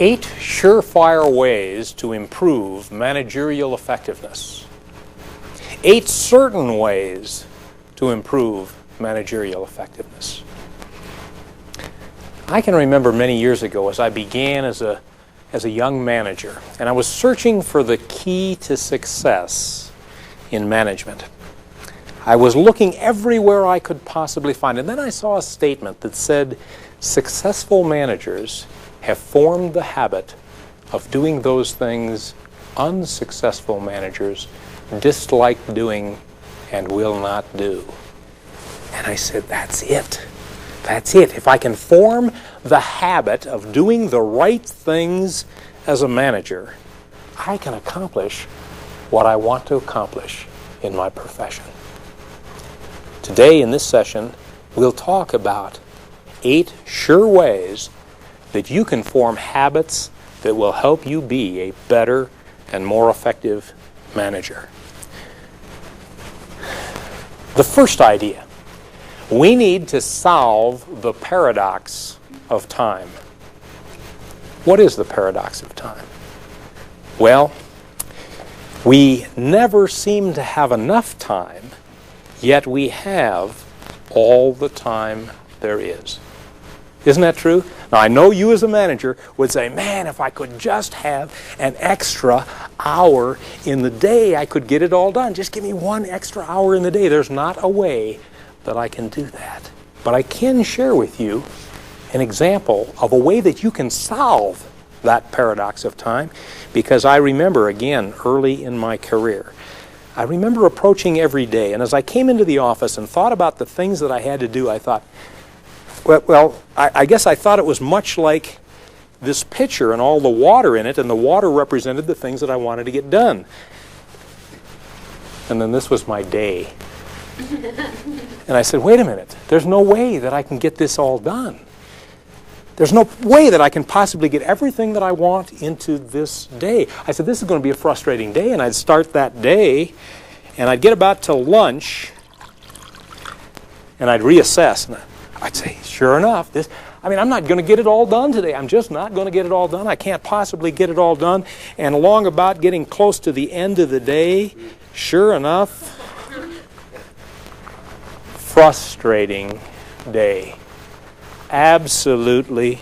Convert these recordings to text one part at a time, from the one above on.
Eight surefire ways to improve managerial effectiveness. 8 certain ways to improve managerial effectiveness. I can remember many years ago as I began as a young manager, and I was searching for the key to success in management. I was looking everywhere I could possibly find, and then I saw a statement that said, successful managers have formed the habit of doing those things unsuccessful managers dislike doing and will not do. And I said, that's it. That's it. If I can form the habit of doing the right things as a manager, I can accomplish what I want to accomplish in my profession. Today in this session, we'll talk about 8 sure ways that you can form habits that will help you be a better and more effective manager. The first idea, we need to solve the paradox of time. What is the paradox of time? Well, we never seem to have enough time, yet we have all the time there is. Isn't that true? Now, I know you as a manager would say, man, if I could just have an extra hour in the day, I could get it all done. Just give me 1 extra hour in the day. There's not a way that I can do that. But I can share with you an example of a way that you can solve that paradox of time, because I remember, again, early in my career, I remember approaching every day, and as I came into the office and thought about the things that I had to do, I thought, I guess I thought it was much like this pitcher and all the water in it, and the water represented the things that I wanted to get done. And then this was my day. And I said, wait a minute, there's no way that I can get this all done. There's no way that I can possibly get everything that I want into this day. I said, this is going to be a frustrating day, and I'd start that day, and I'd get about to lunch, and I'd reassess, and I'd say, sure enough, I'm not going to get it all done today. I'm just not going to get it all done. I can't possibly get it all done. And along about getting close to the end of the day, sure enough, frustrating day. Absolutely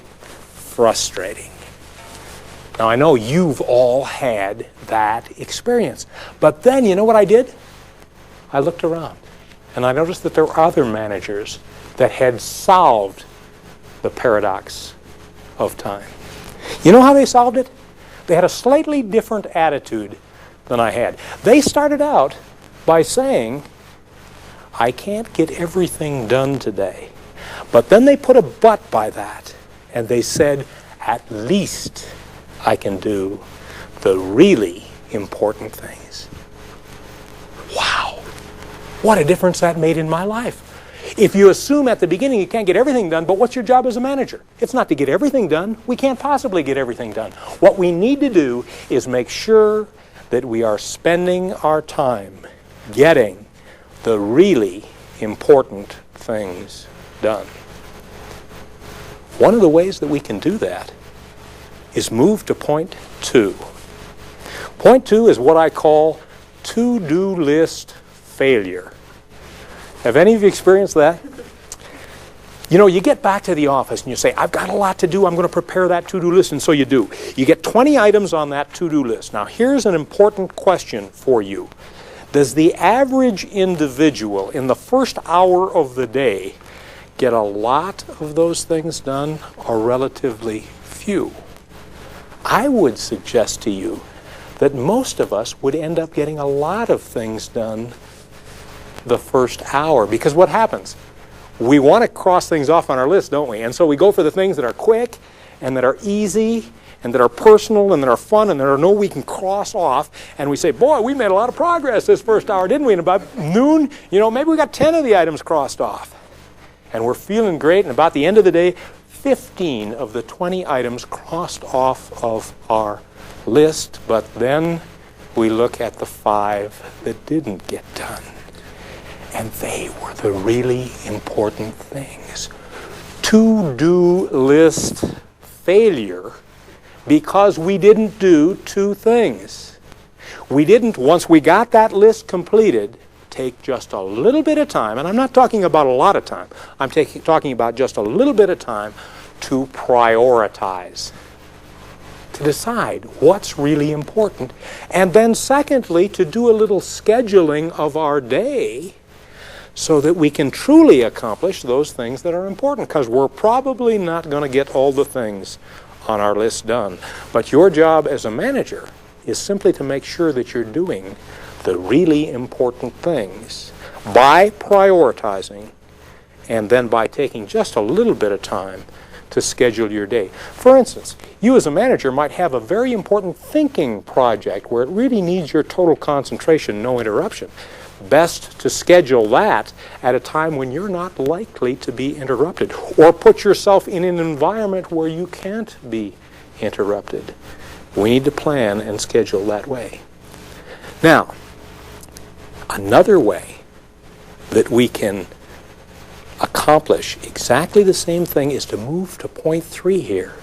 frustrating. Now, I know you've all had that experience. But then, you know what I did? I looked around, and I noticed that there were other managers that had solved the paradox of time. You know how they solved it? They had a slightly different attitude than I had. They started out by saying, I can't get everything done today. But then they put a but by that, and they said, at least I can do the really important things. Wow, what a difference that made in my life. If you assume at the beginning you can't get everything done, but what's your job as a manager? It's not to get everything done. We can't possibly get everything done. What we need to do is make sure that we are spending our time getting the really important things done. One of the ways that we can do that is move to point 2. Point 2 is what I call to-do list failure. Have any of you experienced that? You know, you get back to the office and you say, I've got a lot to do. I'm going to prepare that to-do list. And so you do. You get 20 items on that to-do list. Now, here's an important question for you. Does the average individual in the first hour of the day get a lot of those things done or relatively few? I would suggest to you that most of us would end up getting a lot of things done the first hour, because what happens? We want to cross things off on our list, don't we? And so we go for the things that are quick and that are easy and that are personal and that are fun and that are no we can cross off, and we say, boy, we made a lot of progress this first hour, didn't we? And about noon, maybe we got 10 of the items crossed off. And we're feeling great, and about the end of the day, 15 of the 20 items crossed off of our list, but then we look at the 5 that didn't get done. And they were the really important things. To-do list failure because we didn't do 2 things. We didn't, once we got that list completed, take just a little bit of time, and I'm not talking about a lot of time, I'm talking about just a little bit of time to prioritize, to decide what's really important, and then secondly, to do a little scheduling of our day so that we can truly accomplish those things that are important, because we're probably not going to get all the things on our list done. But your job as a manager is simply to make sure that you're doing the really important things by prioritizing and then by taking just a little bit of time to schedule your day. For instance, you as a manager might have a very important thinking project where it really needs your total concentration, no interruption. Best to schedule that at a time when you're not likely to be interrupted, or put yourself in an environment where you can't be interrupted. We need to plan and schedule that way. Now, another way that we can accomplish exactly the same thing is to move to point 3 here.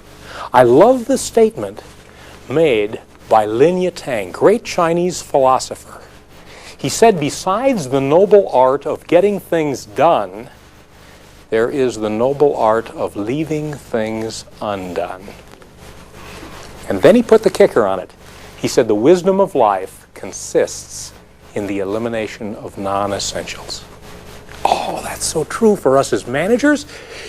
I love the statement made by Lin Yutang, great Chinese philosopher. He said, besides the noble art of getting things done, there is the noble art of leaving things undone. And then he put the kicker on it. He said, the wisdom of life consists in the elimination of non-essentials. Oh, that's so true for us as managers.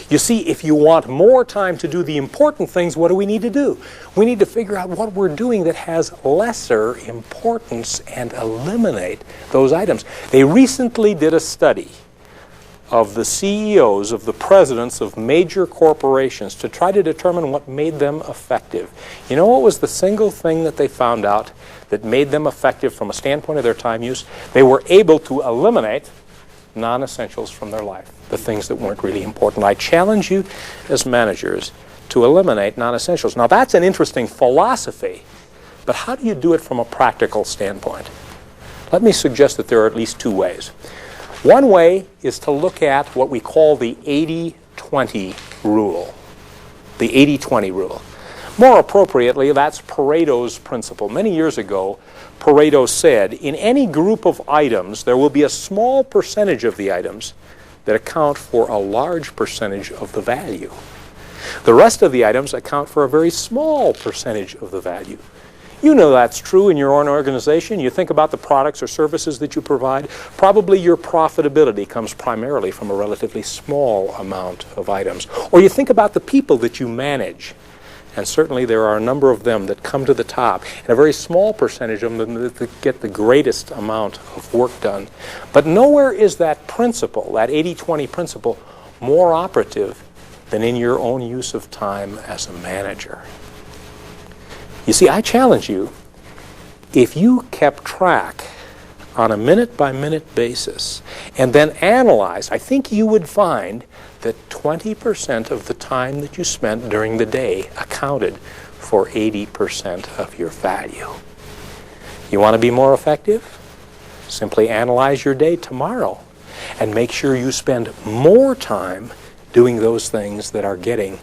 You see, if you want more time to do the important things, what do we need to do? We need to figure out what we're doing that has lesser importance and eliminate those items. They recently did a study of the CEOs, of the presidents of major corporations to try to determine what made them effective. You know what was the single thing that they found out that made them effective from a standpoint of their time use? They were able to eliminate non-essentials from their life, the things that weren't really important. I challenge you as managers to eliminate non-essentials. Now that's an interesting philosophy, but how do you do it from a practical standpoint? Let me suggest that there are at least 2 ways. One way is to look at what we call the 80-20 rule. The 80-20 rule. More appropriately, that's Pareto's principle. Many years ago, Pareto said, in any group of items, there will be a small percentage of the items that account for a large percentage of the value. The rest of the items account for a very small percentage of the value. You know that's true in your own organization. You think about the products or services that you provide. Probably your profitability comes primarily from a relatively small amount of items. Or you think about the people that you manage. And certainly there are a number of them that come to the top, and a very small percentage of them that get the greatest amount of work done. But nowhere is that principle, that 80-20 principle, more operative than in your own use of time as a manager. You see, I challenge you, if you kept track on a minute-by-minute basis and then analyzed, I think you would find that 20% of the time that you spent during the day accounted for 80% of your value. You want to be more effective? Simply analyze your day tomorrow and make sure you spend more time doing those things that are getting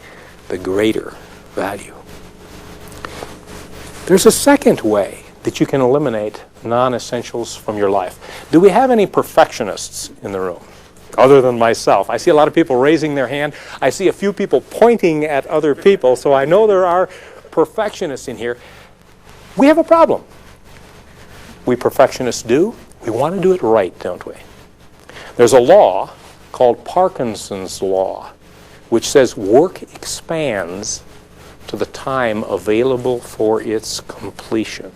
the greater value. There's a second way that you can eliminate non-essentials from your life. Do we have any perfectionists in the room? Other than myself. I see a lot of people raising their hand. I see a few people pointing at other people, so I know there are perfectionists in here. We have a problem. We perfectionists do. We want to do it right, don't we? There's a law called Parkinson's law, which says work expands to the time available for its completion.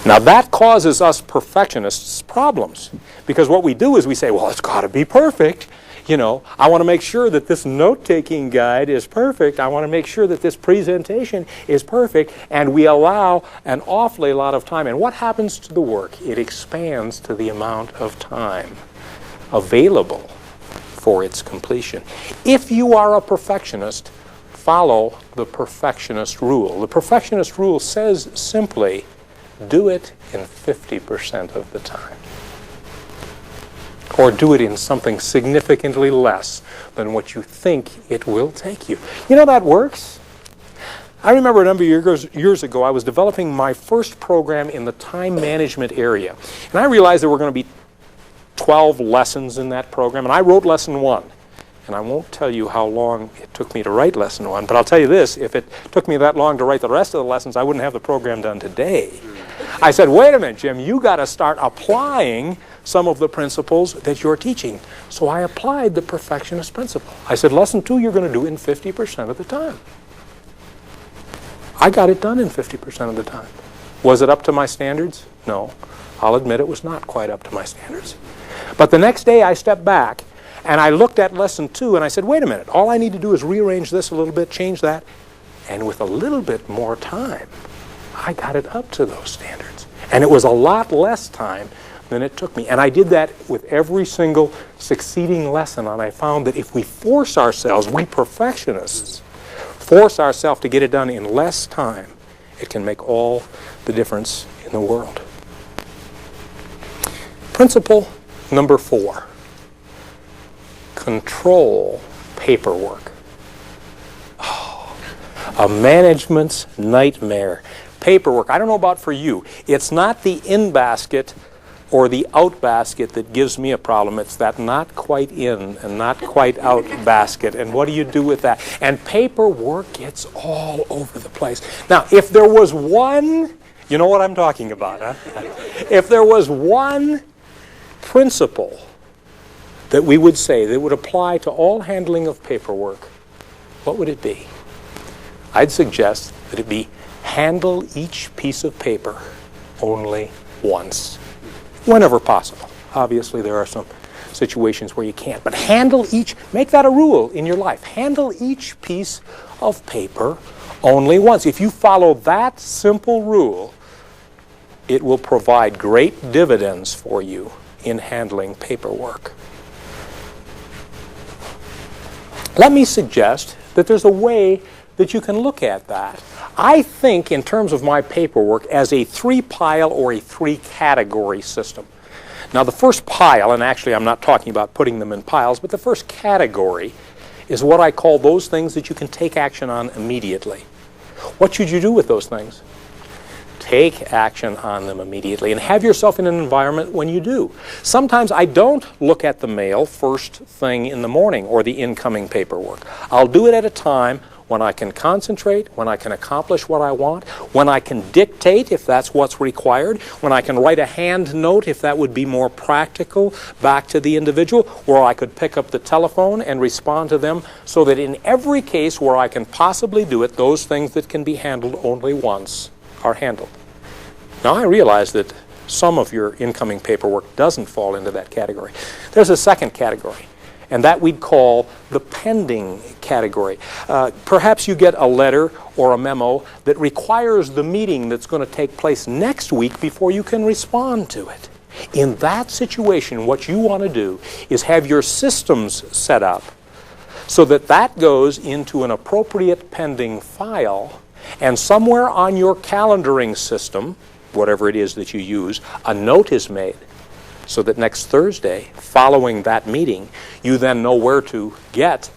Now that causes us perfectionists problems, because what we do is we say, well, it's got to be perfect. You know, I want to make sure that this note-taking guide is perfect. I want to make sure that this presentation is perfect. And we allow an awfully lot of time. And what happens to the work? It expands to the amount of time available for its completion. If you are a perfectionist, follow the perfectionist rule. The perfectionist rule says simply, do it in 50% of the time. Or do it in something significantly less than what you think it will take you. You know, that works. I remember a number of years ago, I was developing my first program in the time management area. And I realized there were going to be 12 lessons in that program, and I wrote lesson 1. And I won't tell you how long it took me to write lesson 1, but I'll tell you this, if it took me that long to write the rest of the lessons, I wouldn't have the program done today. I said, wait a minute, Jim, you got to start applying some of the principles that you're teaching. So I applied the perfectionist principle. I said, lesson 2 you're going to do in 50% of the time. I got it done in 50% of the time. Was it up to my standards? No. I'll admit it was not quite up to my standards. But the next day I stepped back and I looked at lesson 2 and I said, wait a minute, all I need to do is rearrange this a little bit, change that, and with a little bit more time, I got it up to those standards. And it was a lot less time than it took me. And I did that with every single succeeding lesson, and I found that if we force ourselves, we perfectionists, force ourselves to get it done in less time, it can make all the difference in the world. Principle number 4. Control paperwork. Oh, a management's nightmare. Paperwork. I don't know about for you. It's not the in basket or the out basket that gives me a problem. It's that not quite in and not quite out basket. And what do you do with that? And paperwork gets all over the place. Now, if there was one, you know what I'm talking about, huh? If there was one principle that we would say that would apply to all handling of paperwork, what would it be? I'd suggest that it be handle each piece of paper only once, whenever possible. Obviously, there are some situations where you can't, but handle each, make that a rule in your life. Handle each piece of paper only once. If you follow that simple rule, it will provide great dividends for you in handling paperwork. Let me suggest that there's a way that you can look at that. I think in terms of my paperwork as a 3-pile or a 3-category system. Now the first pile, and actually I'm not talking about putting them in piles, but the first category is what I call those things that you can take action on immediately. What should you do with those things? Take action on them immediately and have yourself in an environment when you do. Sometimes I don't look at the mail first thing in the morning or the incoming paperwork. I'll do it at a time when I can concentrate, when I can accomplish what I want, when I can dictate if that's what's required, when I can write a hand note if that would be more practical back to the individual, where I could pick up the telephone and respond to them, so that in every case where I can possibly do it, those things that can be handled only once are handled. Now I realize that some of your incoming paperwork doesn't fall into that category. There's a second category, and that we'd call the pending category. Perhaps you get a letter or a memo that requires the meeting that's going to take place next week before you can respond to it. In that situation, what you want to do is have your systems set up so that that goes into an appropriate pending file, and somewhere on your calendaring system, whatever it is that you use, a note is made so that next Thursday, following that meeting, you then know where to get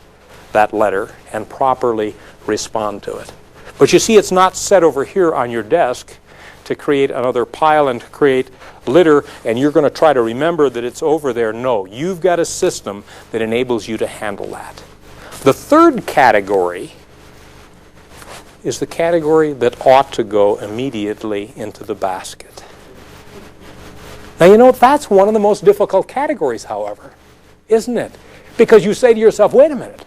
that letter and properly respond to it. But you see, it's not set over here on your desk to create another pile and to create litter, and you're going to try to remember that it's over there. No, you've got a system that enables you to handle that. The third category is the category that ought to go immediately into the basket. Now, you know, that's one of the most difficult categories, however, isn't it? Because you say to yourself, wait a minute,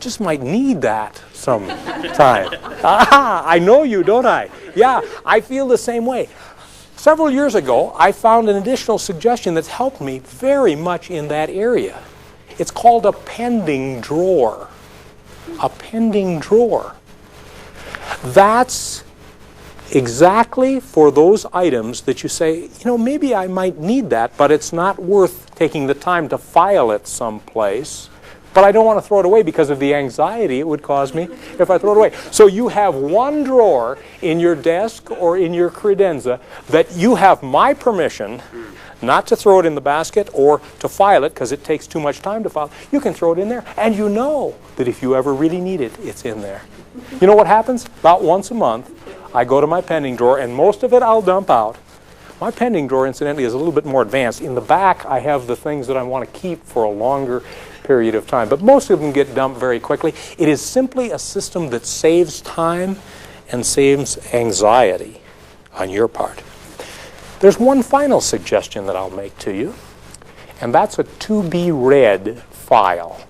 just might need that sometime. I know you, don't I? Yeah, I feel the same way. Several years ago, I found an additional suggestion that's helped me very much in that area. It's called a pending drawer. A pending drawer. That's exactly for those items that you say, you know, maybe I might need that, but it's not worth taking the time to file it someplace. But I don't want to throw it away because of the anxiety it would cause me if I throw it away. So you have one drawer in your desk or in your credenza that you have my permission not to throw it in the basket or to file it because it takes too much time to file. You can throw it in there, and you know that if you ever really need it, it's in there. You know what happens? About once a month, I go to my pending drawer, and most of it I'll dump out. My pending drawer, incidentally, is a little bit more advanced. In the back, I have the things that I want to keep for a longer period of time, but most of them get dumped very quickly. It is simply a system that saves time and saves anxiety on your part. There's one final suggestion that I'll make to you, and that's a to-be-read file.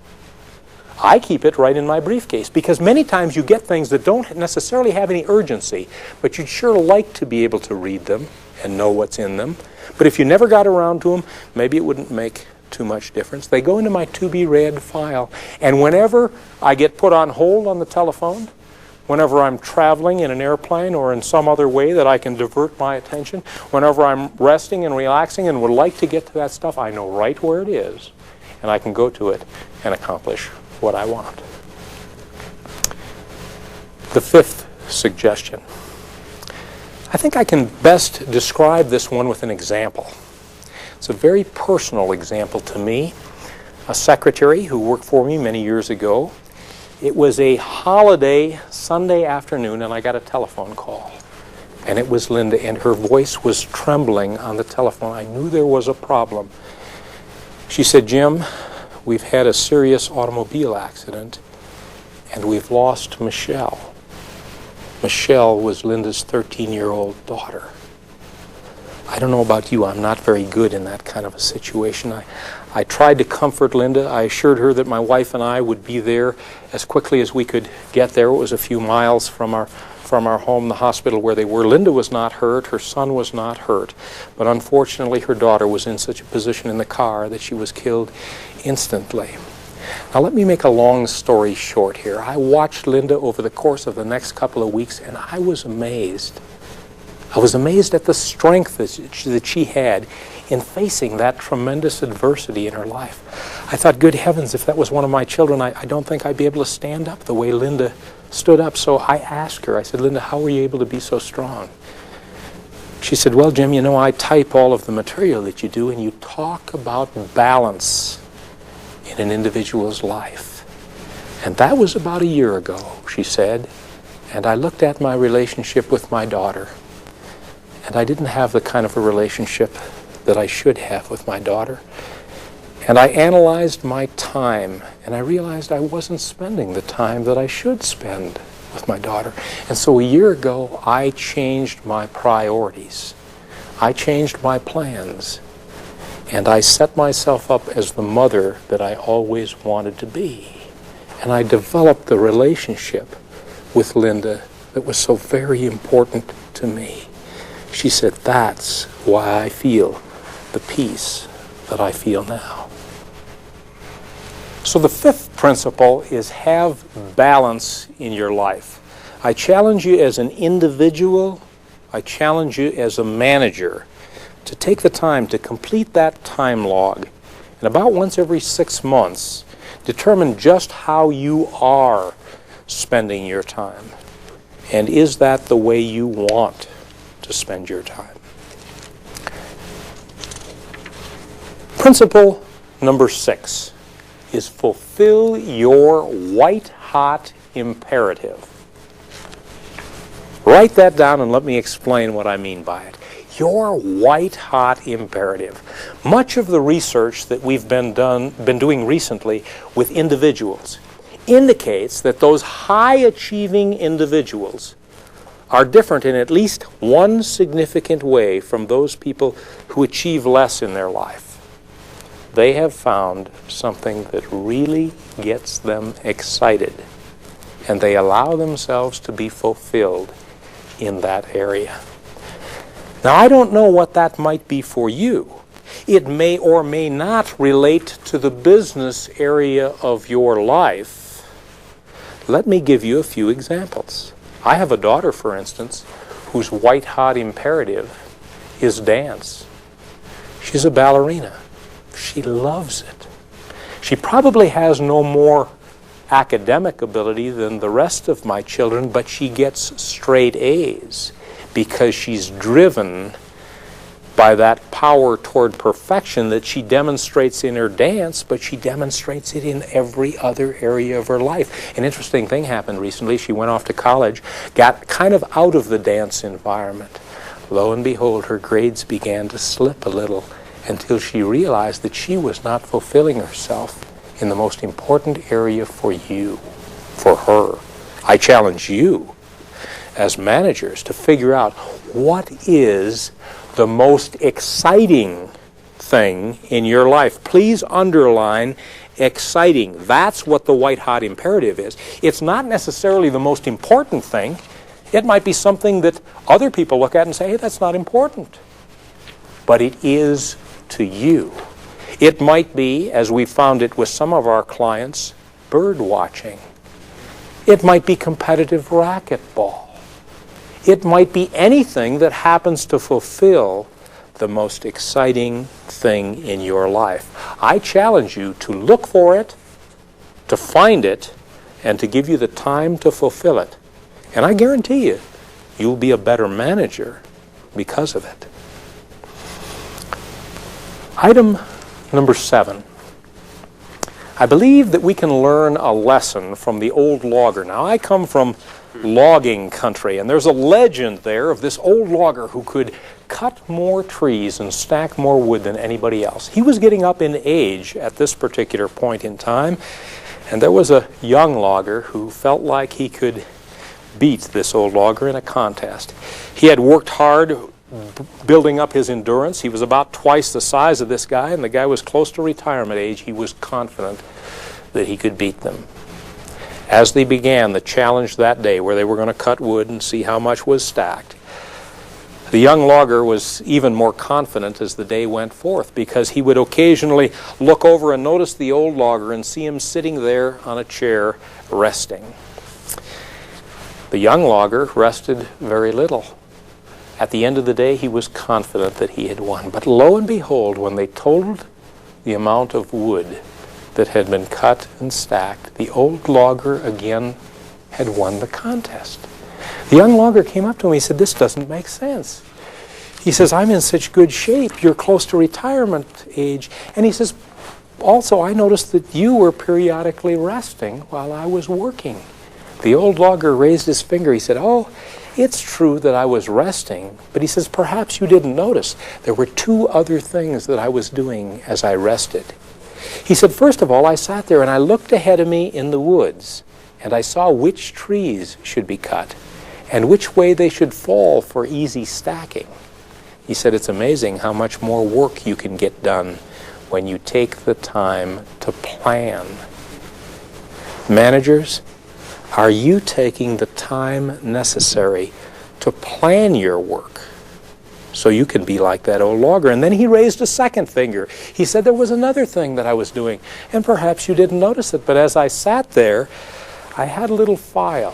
I keep it right in my briefcase because many times you get things that don't necessarily have any urgency, but you'd sure like to be able to read them and know what's in them. But if you never got around to them, maybe it wouldn't make too much difference. They go into my to-be-read file, and whenever I get put on hold on the telephone, whenever I'm traveling in an airplane or in some other way that I can divert my attention, whenever I'm resting and relaxing and would like to get to that stuff, I know right where it is, and I can go to it and accomplish what I want. The fifth suggestion. I think I can best describe this one with an example. It's a very personal example to me. A secretary who worked for me many years ago. It was a holiday Sunday afternoon, and I got a telephone call. And it was Linda, and her voice was trembling on the telephone. I knew there was a problem. She said, "Jim, we've had a serious automobile accident, and we've lost Michelle." Michelle was Linda's 13-year-old daughter. I don't know about you, I'm not very good in that kind of a situation. I tried to comfort Linda. I assured her that my wife and I would be there as quickly as we could get there. It was a few miles from our home, the hospital where they were. Linda was not hurt. Her son was not hurt. But unfortunately, her daughter was in such a position in the car that she was killed instantly. Now, let me make a long story short here. I watched Linda over the course of the next couple of weeks, and I was amazed. I was amazed at the strength that she had in facing that tremendous adversity in her life. I thought, good heavens, if that was one of my children, I don't think I'd be able to stand up the way Linda stood up. So I asked her, I said, "Linda, how were you able to be so strong?" She said, "Well, Jim, you know, I type all of the material that you do, and you talk about balance in an individual's life. And that was about a year ago," she said, "and I looked at my relationship with my daughter, and I didn't have the kind of a relationship that I should have with my daughter. And I analyzed my time, and I realized I wasn't spending the time that I should spend with my daughter. And so a year ago, I changed my priorities. I changed my plans. And I set myself up as the mother that I always wanted to be. And I developed the relationship with Linda that was so very important to me." She said, "That's why I feel the peace that I feel now." So the fifth principle is have balance in your life. I challenge you as an individual, I challenge you as a manager to take the time to complete that time log, and about once every 6 months, determine just how you are spending your time. And is that the way you want to spend your time? Principle number 6 is fulfill your white-hot imperative. Write that down and let me explain what I mean by it. Your white-hot imperative. Much of the research that we've been doing recently with individuals indicates that those high-achieving individuals are different in at least one significant way from those people who achieve less in their life. They have found something that really gets them excited, and they allow themselves to be fulfilled in that area. Now, I don't know what that might be for you, It may or may not relate to the business area of your life. Let me give you a few examples. I have a daughter, for instance, whose white-hot imperative is dance. She's a ballerina. She loves it. She probably has no more academic ability than the rest of my children, but she gets straight A's because she's driven by that power toward perfection that she demonstrates in her dance, but she demonstrates it in every other area of her life. An interesting thing happened recently. She went off to college, got kind of out of the dance environment. Lo and behold, her grades began to slip a little until she realized that she was not fulfilling herself in the most important area for you, for her. I challenge you as managers to figure out what is the most exciting thing in your life. Please underline exciting. That's what the white-hot imperative is. It's not necessarily the most important thing. It might be something that other people look at and say, hey, that's not important. But it is to you. It might be, as we found it with some of our clients, bird watching. It might be competitive racquetball. It might be anything that happens to fulfill the most exciting thing in your life. I challenge you to look for it, to find it, and to give you the time to fulfill it. And I guarantee you, you'll be a better manager because of it. Item number 7. I believe that we can learn a lesson from the old logger. Now, I come from logging country, and there's a legend there of this old logger who could cut more trees and stack more wood than anybody else. He was getting up in age at this particular point in time, and there was a young logger who felt like he could beat this old logger in a contest. He had worked hard building up his endurance. He was about twice the size of this guy, and the guy was close to retirement age. He was confident that he could beat them. As they began the challenge that day, where they were going to cut wood and see how much was stacked, the young logger was even more confident as the day went forth, because he would occasionally look over and notice the old logger and see him sitting there on a chair resting. The young logger rested very little. At the end of the day, he was confident that he had won. But lo and behold, when they totaled the amount of wood that had been cut and stacked, the old logger again had won the contest. The young logger came up to him. He said, "This doesn't make sense." He says, "I'm in such good shape. You're close to retirement age." And he says, "Also, I noticed that you were periodically resting while I was working." The old logger raised his finger. He said, "Oh, it's true that I was resting," but he says, "Perhaps you didn't notice. There were 2 other things that I was doing as I rested." He said, "First of all, I sat there and I looked ahead of me in the woods, and I saw which trees should be cut and which way they should fall for easy stacking." He said, "It's amazing how much more work you can get done when you take the time to plan." Managers, are you taking the time necessary to plan your work so you can be like that old logger? And then he raised a second finger. He said, "There was another thing that I was doing, and perhaps you didn't notice it, but as I sat there, I had a little file,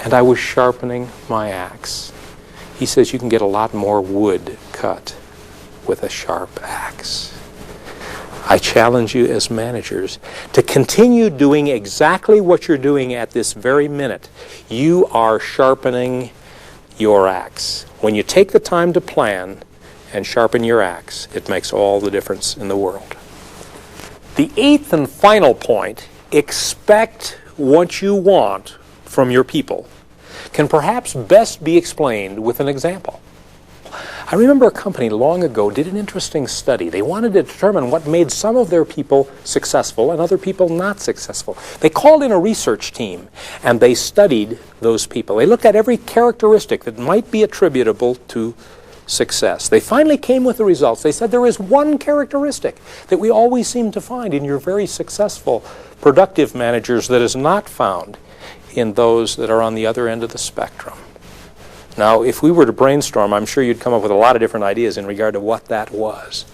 and I was sharpening my axe." He says you can get a lot more wood cut with a sharp axe. I challenge you as managers to continue doing exactly what you're doing at this very minute. You are sharpening your axe. When you take the time to plan and sharpen your axe, it makes all the difference in the world. The 8th and final point, expect what you want from your people, can perhaps best be explained with an example. I remember a company long ago did an interesting study. They wanted to determine what made some of their people successful and other people not successful. They called in a research team, and they studied those people. They looked at every characteristic that might be attributable to success. They finally came with the results. They said there is one characteristic that we always seem to find in your very successful, productive managers that is not found in those that are on the other end of the spectrum. Now, if we were to brainstorm, I'm sure you'd come up with a lot of different ideas in regard to what that was.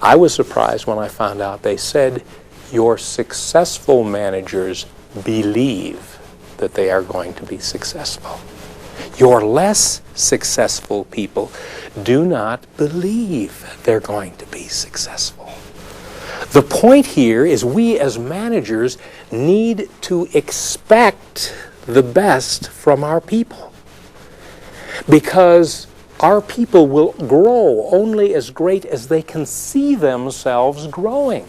I was surprised when I found out they said your successful managers believe that they are going to be successful. Your less successful people do not believe they're going to be successful. The point here is we as managers need to expect the best from our people, because our people will grow only as great as they can see themselves growing.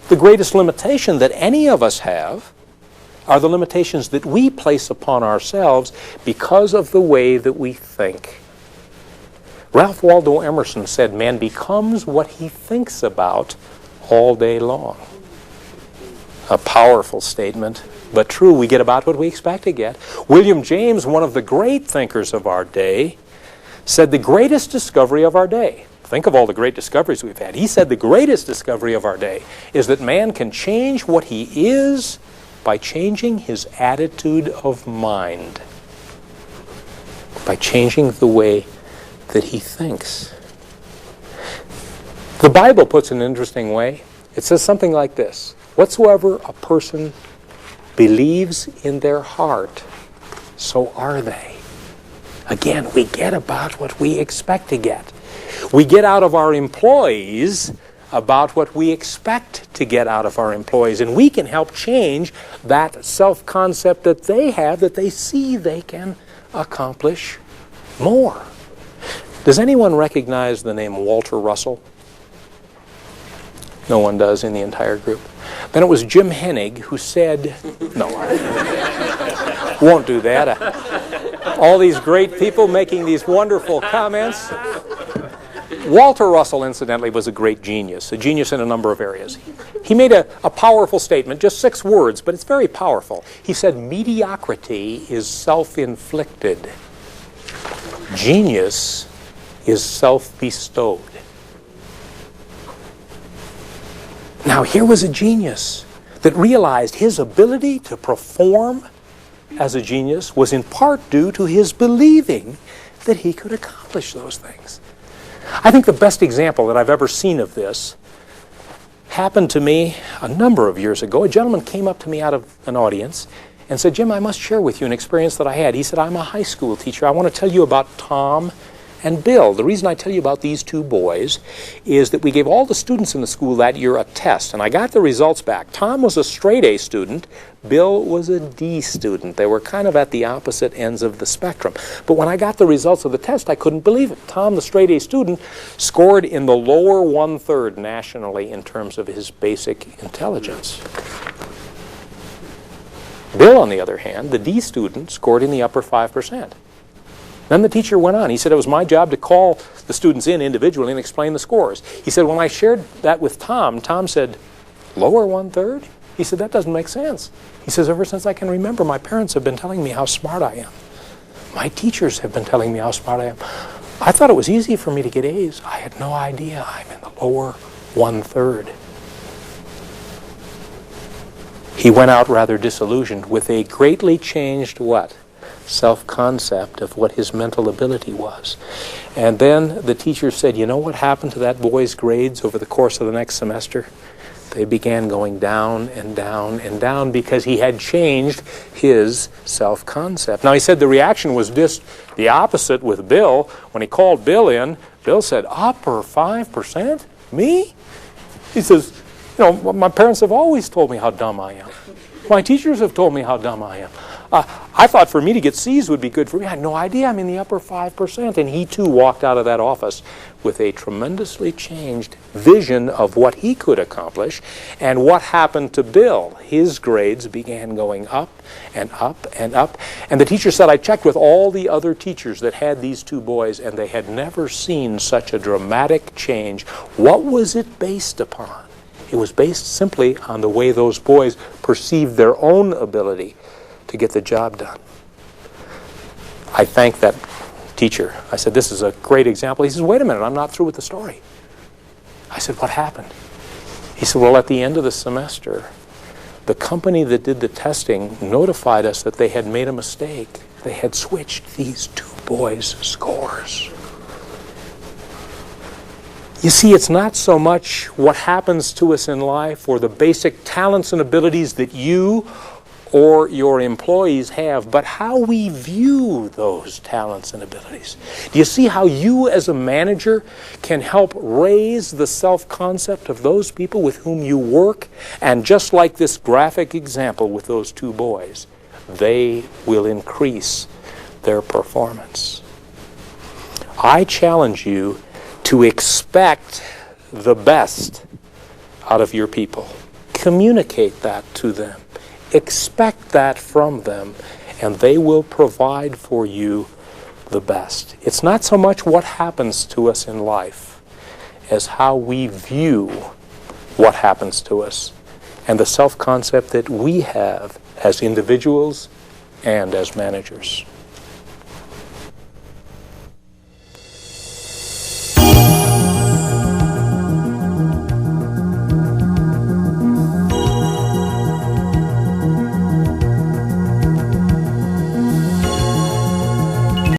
The greatest limitation that any of us have are the limitations that we place upon ourselves because of the way that we think. Ralph Waldo Emerson said, "Man becomes what he thinks about all day long." A powerful statement, but true. We get about what we expect to get. William James, one of the great thinkers of our day, said the greatest discovery of our day, think of all the great discoveries we've had, he said the greatest discovery of our day is that man can change what he is by changing his attitude of mind, by changing the way that he thinks. The Bible puts it in an interesting way. It says something like this: whatsoever a person believes in their heart, so are they. Again, we get about what we expect to get. We get out of our employees about what we expect to get out of our employees, and we can help change that self-concept that they have, that they see they can accomplish more. Does anyone recognize the name Walter Russell? No one does in the entire group. Then it was Jim Hennig who said, no, I won't do that. All these great people making these wonderful comments. Walter Russell, incidentally, was a great genius, a genius in a number of areas. He made a powerful statement, just 6 words, but it's very powerful. He said, mediocrity is self-inflicted. Genius is self-bestowed. Now, here was a genius that realized his ability to perform as a genius was in part due to his believing that he could accomplish those things. I think the best example that I've ever seen of this happened to me a number of years ago. A gentleman came up to me out of an audience and said, "Jim, I must share with you an experience that I had." He said, "I'm a high school teacher. I want to tell you about Tom and Bill. The reason I tell you about these 2 boys is that we gave all the students in the school that year a test, and I got the results back. Tom was a straight A student. Bill was a D student. They were kind of at the opposite ends of the spectrum. But when I got the results of the test, I couldn't believe it. Tom, the straight A student, scored in the lower 1/3 nationally in terms of his basic intelligence. Bill, on the other hand, the D student, scored in the upper 5%. Then the teacher went on. He said it was my job to call the students in individually and explain the scores. He said when I shared that with Tom, Tom said, "Lower 1/3?" He said, "That doesn't make sense." He says, "Ever since I can remember, my parents have been telling me how smart I am. My teachers have been telling me how smart I am. I thought it was easy for me to get A's. I had no idea I'm in the lower 1/3. He went out rather disillusioned with a greatly changed what? Self-concept of what his mental ability was. And then the teacher said, "You know what happened to that boy's grades over the course of the next semester? They began going down and down and down because he had changed his self-concept." Now, he said the reaction was just the opposite with Bill. When he called Bill in, Bill said, "Upper 5%? Me?" He says, "You know, my parents have always told me how dumb I am. My teachers have told me how dumb I am. I thought for me to get C's would be good for me. I had no idea I'm in the upper 5%. And he too walked out of that office with a tremendously changed vision of what he could accomplish. And what happened to Bill? His grades began going up and up and up. And the teacher said, "I checked with all the other teachers that had these 2 boys, and they had never seen such a dramatic change." What was it based upon? It was based simply on the way those boys perceived their own ability to get the job done. I thanked that teacher. I said, "This is a great example." He says, "Wait a minute, I'm not through with the story." I said, "What happened?" He said, "Well, at the end of the semester, the company that did the testing notified us that they had made a mistake. they had switched these two boys' scores. You see, it's not so much what happens to us in life or the basic talents and abilities that you or your employees have, but how we view those talents and abilities. Do you see how you as a manager can help raise the self-concept of those people with whom you work? And just like this graphic example with those two boys, they will increase their performance. I challenge you to expect the best out of your people. Communicate that to them. Expect that from them, and they will provide for you the best. It's not so much what happens to us in life as how we view what happens to us and the self-concept that we have as individuals and as managers.